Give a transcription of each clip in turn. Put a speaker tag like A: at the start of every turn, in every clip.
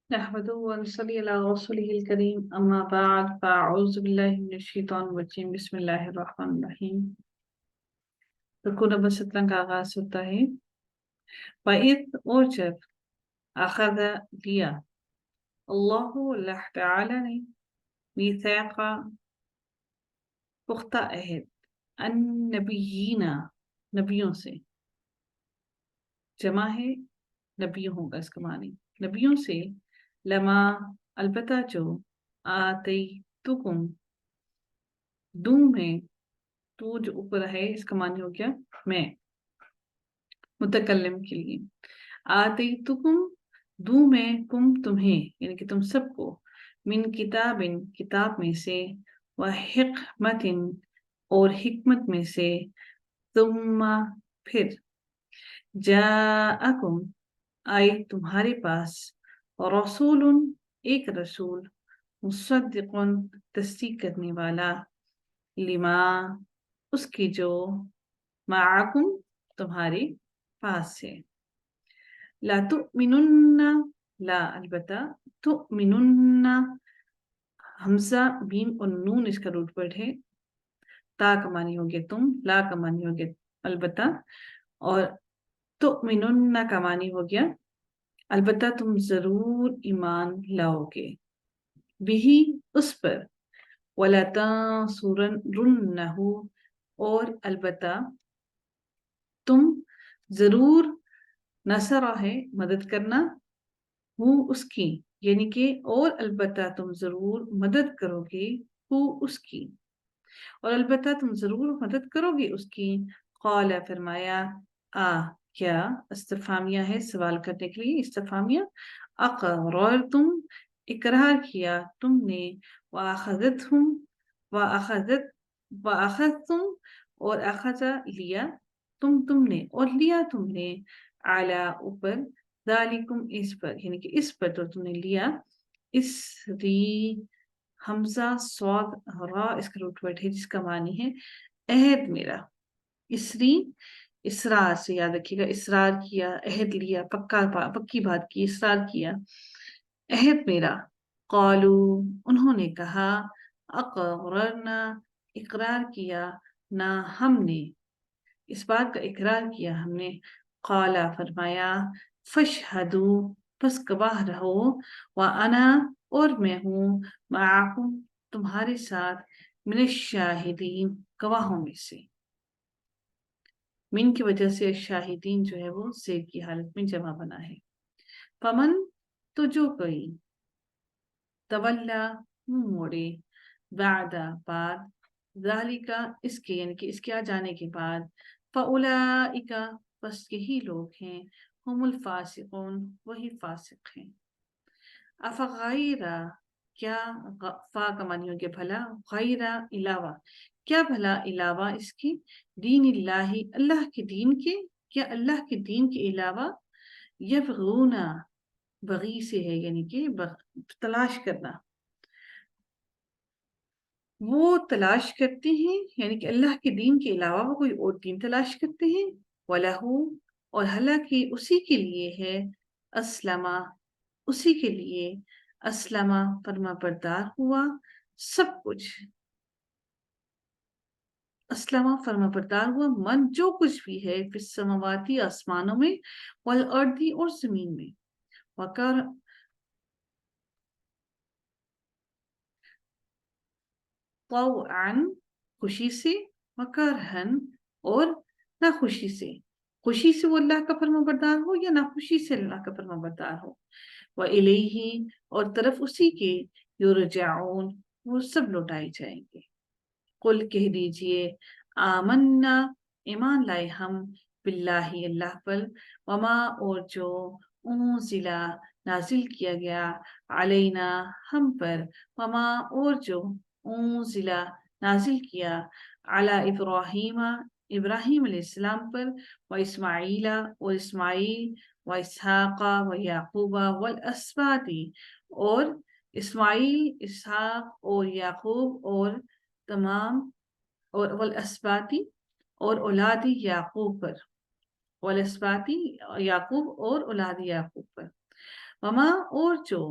A: نحمده ونصلي على رسوله الكريم أما بعد فأعوذ بالله من الشيطان الرجيم بسم الله الرحمن الرحیم۔ رکوع نمبر 17 کا آغاز ہوتا ہے وَإِذْ اور جب أخذ لیا اللہ تعالی نے میثاق پختہ عہد النبیین نبیوں سے، جمع ہے نبیوں ہوگا اس کا معنی نبیوں سے، لما البتہ جو آتیتکم دوں میں، تو جو اوپر ہے اس کا معنی ہو گیا میں متکلم کے لیے، آتیتکم دوں میں کم تمہیں یعنی کہ تم سب کو، من کتاب کتاب میں سے، وحکمت اور حکمت میں سے، ثم پھر، جاءکم آئے تمہارے پاس، رسول ایک رسول، مصدق تصدیق کرنے والا، لما اس کی جو، معکم تمہارے پاس ہے، لا تؤمنن لا البتہ، تؤمنن حمزہ میم اور نون اس کا روٹ ورڈ ہے، تا کا معنی ہو گیا تم، لا کا معنی ہو گیا البتہ، اور تؤمنن کا معنی ہو گیا البتہ تم ضرور ایمان لاؤ گے، بھی اس پر، وَلَتَنْصُرَنَّهُ اور البتہ تم ضرور، نصرہ ہے مدد کرنا، ہو اس کی یعنی کہ اور البتہ تم ضرور مدد کرو گے ہو اس کی، اور البتہ تم ضرور مدد کرو گے اس کی، قال فرمایا، کیا استفہامیہ ہے سوال کرنے کے لیے، استفہامیہ، اقررتم اقرار کیا تم نے، وَأَخَذْتُمْ اور اخذ لیا تم نے، اور لیا تم نے، اعلی اوپر، ذالکم اس پر یعنی کہ اس پر تو تم نے لیا، اسری حمزہ صاد را اس کا روٹ ورڈ ہے جس کا معنی ہے عہد میرا، اسری اصرار سے یاد رکھیے گا، اصرار کیا، عہد لیا، پکی بات کی، اصرار کیا، عہد میرا، قالو انہوں نے کہا، اقررنا اقرار کیا، نہ ہم نے اس بات کا اقرار کیا ہم نے، قالا فرمایا، فشہدو پس گواہ رہو، وانا اور میں ہوں، معکم تمہارے ساتھ، من الشاہدین گواہوں میں سے، من کی وجہ سے شاہدین جو ہے وہ زیر کی حالت میں جمع بنا ہے، فمن تو جو کوئی، تولا منہ موڑے، بعد بعد، ذالکا اس کے یعنی کہ اس کے آ جانے کے بعد، فاولئک بس یہی لوگ ہیں، ہم الفاسقون وہی فاسق ہیں، افغیر کیا، فا کا معنی ہو گیا بھلا، غیر علاوہ کیا بھلا، علاوہ اس کی، دین اللہ اللہ کے دین کے، کیا اللہ کے دین کے علاوہ، یبغون بغی سے ہے یعنی کہ تلاش کرنا، وہ تلاش کرتے ہیں یعنی کہ اللہ کے دین کے علاوہ وہ کوئی اور دین تلاش کرتے ہیں، وَلَهُ اور حالانکہ اسی کے لیے ہے، اسلمہ اسی کے لیے، اسلمہ فرما بردار ہوا، سب کچھ، اسلمہ فرما بردار ہوا، من جو کچھ بھی ہے، فی السماواتی آسمانوں میں، والارضی اور زمین میں، وکر طوعاً خوشی سے، وکرہن اور نہ خوشی سے، خوشی سے وہ اللہ کا فرما بردار ہو یا نہ خوشی سے اللہ کا فرما بردار ہو، وَإِلَيْهِ اور طرف اسی کے، یرجعون وہ سب لوٹائے جائیں گے، قل کہہ دیجئے، آمنا ایمان لائے ہم، باللہ اللہ پر، وما اور جو، انزلا نازل کیا گیا، علینا ہم پر، وما اور جو، انزلا نازل کیا، علی ابراہیم ابراہیم علیہ السلام پر، و اسماعیل اور اسماعیل، و اسحاق و یعقوب والاسباط اور اسماعیل، اسحاق اور یعقوب اور تمام، اور والاسباطی اور اولاد یعقوب پر، والاسباطی یعقوب اور اولاد یعقوب پر، वमा और जो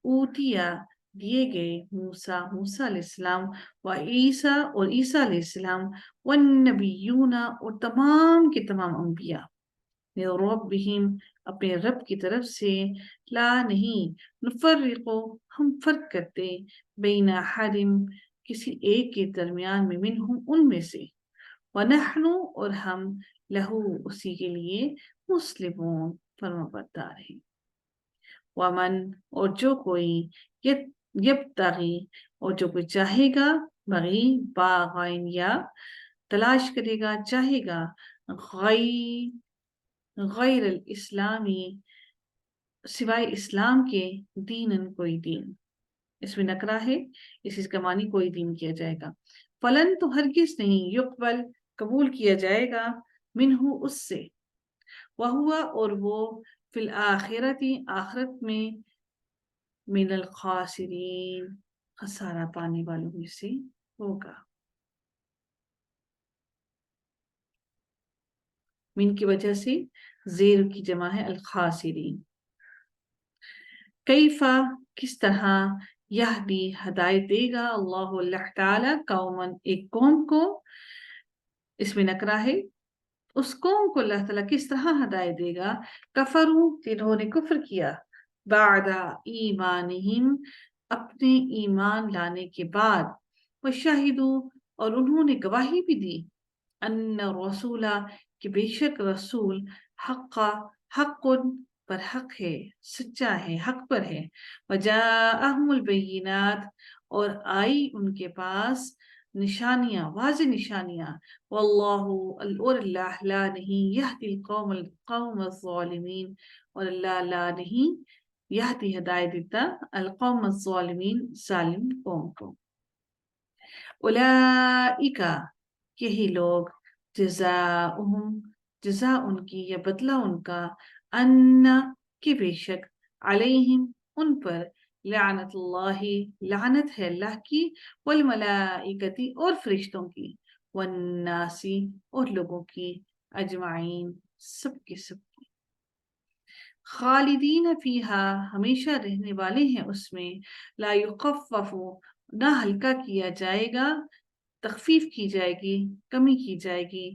A: ऊतिया दिए गए मूसा अलैहिस्सलाम व ईसा और ईसा अलैहिस्सलाम व नबीयूना और तमाम के तमाम अंबिया रब्बिहिम अपने रब की तरफ से ला नहीं नुफर्रिकु हम फर्क करते बैना हरिम किसी एक के दरमियान में मिनहुम उनमें से वनहनु और हम लहू उसी के लिए मुस्लिमून फर्माबरदार हैं वमन और जो कोई यब्तगी और जो कोई चाहेगा बगी बागाइन या तलाश करेगा चाहेगा गई गैर इस्लामी सिवाय इस्लाम के दीनन कोई दीन इसमें नकरा है इसका मानी कोई दीन किया जाएगा फलन तो हरगिज नहीं युकबल कबूल किया जाएगा मिनहु उससे वह हुआ और वो फिल आखिरती आखिरत में मिनल खासिरीन खसारा पाने वालों में से होगा मिन की वजह से जेर की जमा है अल खासिरीन कैफा किस तरह यहदी हदायत देगा अल्लाह ताला कौमन एक कौम को इसमें नकरा है उस कौम को अल्लाह ताला किस तरह हदायत देगा कफरू जिन्होंने कुफ्र किया बादा ईमानिहिम अपने ईमान लाने के बाद वशाहिदू और उन्होंने गवाही भी दी अन्न रसूला कि बेशक रसूल हक्का हक्कुन पर हक है सच्चा है हक पर है वजाअहुमुल बय्यिनात और आई उनके पास निशानियां वाज़ेह निशानियां वल्लाहु और अल्लाह ला नहीं यहदिल कौम ज़ालिमीन और अल्लाह ला नहीं यहदी हिदायत देता अल कौम ज़ालिमीन जालिम कौम को उलाइका यही लोग जज़ाउहुम जज़ा उनकी या बदला उनका अन्ना कि बेशक अलैहिम उन पर लानतुल्लाहि लानत है अल्लाह की वल मलाइकती और फरिश्तों की वन्नासी और लोगों की अजमाइन सबके सब खालिदीन फीहा हमेशा रहने वाले हैं उसमें ला युखफ़फ़ु ना हल्का किया जाएगा तखफीफ की जाएगी कमी की जाएगी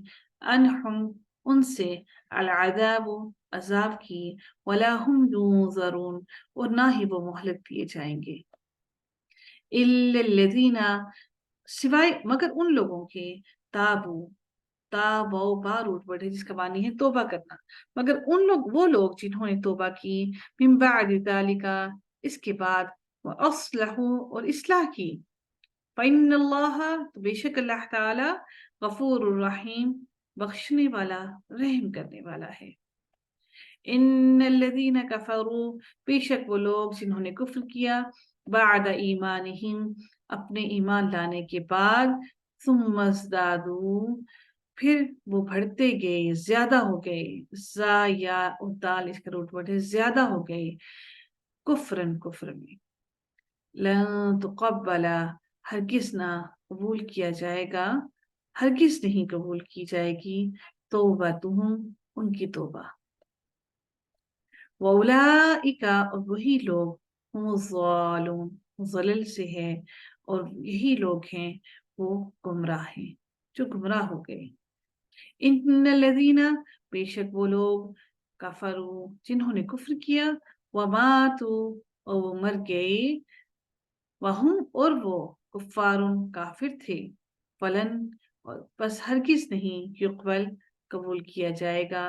A: अनहुम उनसे अलादाब अजाब की वला हुम युंज़रून और ना ही वो मोहलत दिए जाएंगे इल्लल्लज़ीना सिवाय मगर उन लोगों के ताबू ताबो बारूद बढ़े जिसका मानी है तोबा करना मगर उन लोग वो लोग जिन्होंने तोबा की मिन बाद ज़ालिका इसके बाद व अस्लहू और इस्लाह की फ़इन्नल्लाह तो बेशक अल्लाह ताला गफूरुर रहीम बख्शने वाला रहम करने वाला है इन्नल्लज़ीना कफरू बेशक वो लोग जिन्होंने कुफ्र किया बाद ईमानिहिम अपने ईमान लाने के बाद सुम्मज़दादू फिर वो बढ़ते गए ज्यादा हो गए जा या उदाल इसका रूट वर्ड है ज्यादा हो गए कुफ्रन कुफ्र में लन तुक़ब्बला हरगिज ना कबूल किया जाएगा हरगिज नहीं कबूल की जाएगी तौबा तुम उनकी तौबा वउलाइका और वही लोग हुमुज़्ज़ालिमून ज़लल से है और यही लोग हैं वो गुमराह हैं जो गुमराह हो गए इन्नल्लज़ीना बेशक वो लोग कफरू जिन्होंने कुफ्र किया वमातु और वो मर गए वहुम और वो कुफ्फारुन काफिर थे फलन और बस हरगिज नहीं युकबल कबूल किया जाएगा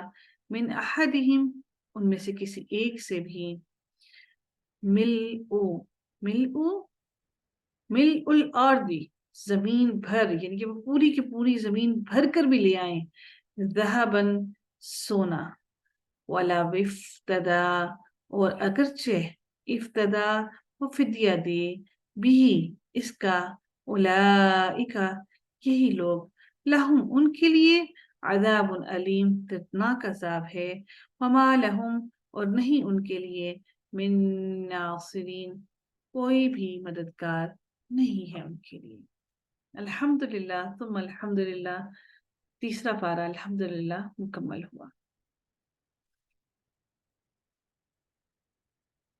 A: मिन अहदिहिम उनमें से किसी एक से भी मिल ओ मिल ओ मिल उल अर्दी जमीन भर यानी कि वो पूरी की पूरी जमीन भर कर भी ले आए ज़हबन सोना वाला विफ्तदा और अगरचे इफ्तदा वो फिदिया दे भी इसका उलाइका यही लोग लहुम उनके लिए अजाबुन अलीम दर्दनाक अजाब है वमा लहुम और नहीं उनके लिए मिन नासिरीन कोई भी मददगार नहीं है उनके लिए अल्हम्दुलिल्लाह तुम अल्हम्दुलिल्लाह तीसरा पारा अल्हम्दुलिल्लाह मुकम्मल हुआ